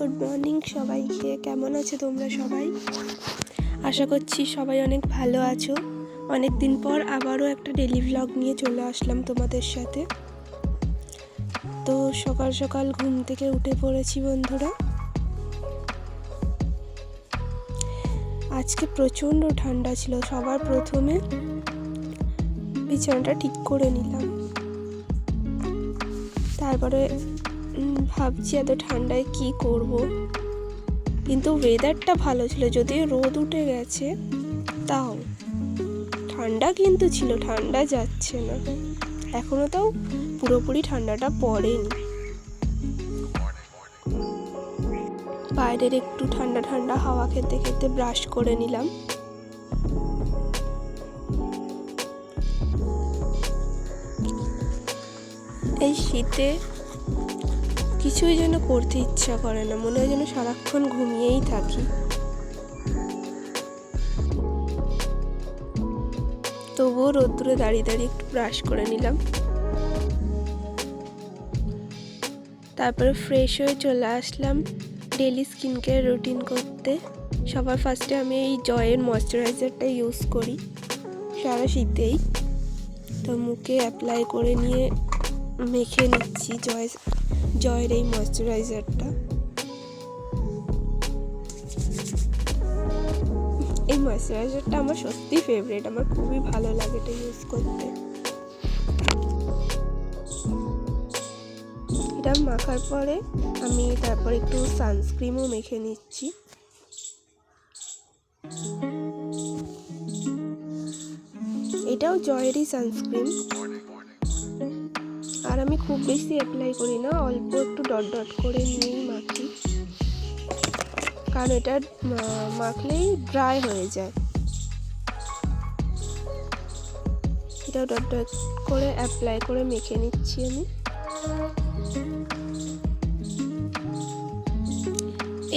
Good morning সবাইকে। কেমন আছো তোমরা সবাই? আশা করছি সবাই অনেক ভালো আছো। অনেক দিন পর আবারও একটা ডেলি ভ্লগ নিয়ে চলে আসলাম তোমাদের সাথে। তো সকাল সকাল ঘুম থেকে উঠে পড়েছি বন্ধুরা। আজকে প্রচণ্ড ঠান্ডা ছিল। সবার প্রথমে বিছানাটা ঠিক করে নিলাম, তারপরে ভাবছি এত ঠান্ডায় কি করব। কিন্তু ওয়েদারটা ভালো ছিল, যদিও রোদ উঠে গেছে, তাও ঠান্ডা কিন্তু ছিল, ঠান্ডা যাচ্ছে না এখনো, তাও পুরোপুরি ঠান্ডাটা পড়েনি। বাইরের একটু ঠান্ডা ঠান্ডা হাওয়া খেতে খেতে ব্রাশ করে নিলাম। এই শীতে কিছুই যেন করতে ইচ্ছা করে না, মনে হয় যেন সারাক্ষণ ঘুমিয়েই থাকি। তবুও রোদ্দুরে দাঁড়িয়ে দাঁড়িয়ে একটু ব্রাশ করে নিলাম, তারপরে ফ্রেশ হয়ে চলে আসলাম ডেলি স্কিন কেয়ার রুটিন করতে। সবার ফার্স্টে আমি এই জয়ের ময়শ্চারাইজারটা ইউজ করি সারা শীতেই। তো মুখে অ্যাপ্লাই করে নিয়ে মেখে নিচ্ছি জয়ের এই ময়শ্চারাইজারটা। এই ময়শ্চারাইজারটা আমার সত্যি ফেভারিট, আমার খুবই ভালো লাগে এটা ইউজ করতে। এটা মাখার পরে আমি তারপর একটু সানস্ক্রিনও মেখে নিচ্ছি। এটাও জয়েরই সানস্ক্রিন, আর আমি খুব বেশি অ্যাপ্লাই করি না, অল্প একটু ডট ডট করে নিয়েই মাখি, কারণ এটা মাখলেই ড্রাই হয়ে যায়। এটাও ডট ডট করে অ্যাপ্লাই করে মেখে নিচ্ছি আমি।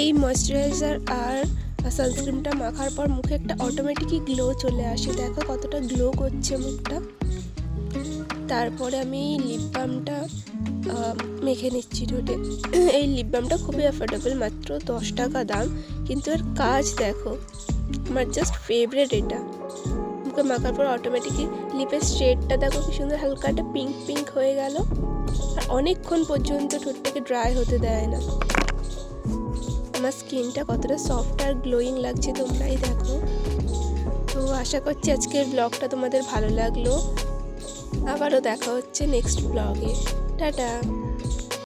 এই ময়শ্চারাইজার আর সানস্ক্রিনটা মাখার পর মুখে একটা অটোমেটিকই গ্লো চলে আসে, দেখো কতটা গ্লো করছে মুখটা। তারপরে আমি লিপ বামটা মেখে নিচ্ছি ঠোঁটে। এই লিপ বামটা খুবই অ্যাফোর্ডেবল, মাত্র 10 টাকা দাম, কিন্তু এর কাজ দেখো, আমার জাস্ট ফেভারিট এটা। মুখে মাখার পর অটোমেটিকই লিপের শেডটা দেখো কি সুন্দর, হালকা একটা পিঙ্ক পিঙ্ক হয়ে গেল, আর অনেকক্ষণ পর্যন্ত ঠোঁটটাকে ড্রাই হতে দেয় না। আমার স্কিনটা কতটা সফট আর গ্লোয়িং লাগছে তোমরাই দেখো। তো আশা করছি আজকের ব্লগটা তোমাদের ভালো লাগলো। আবারও দেখা হচ্ছে নেক্সট ব্লগে। টাটা।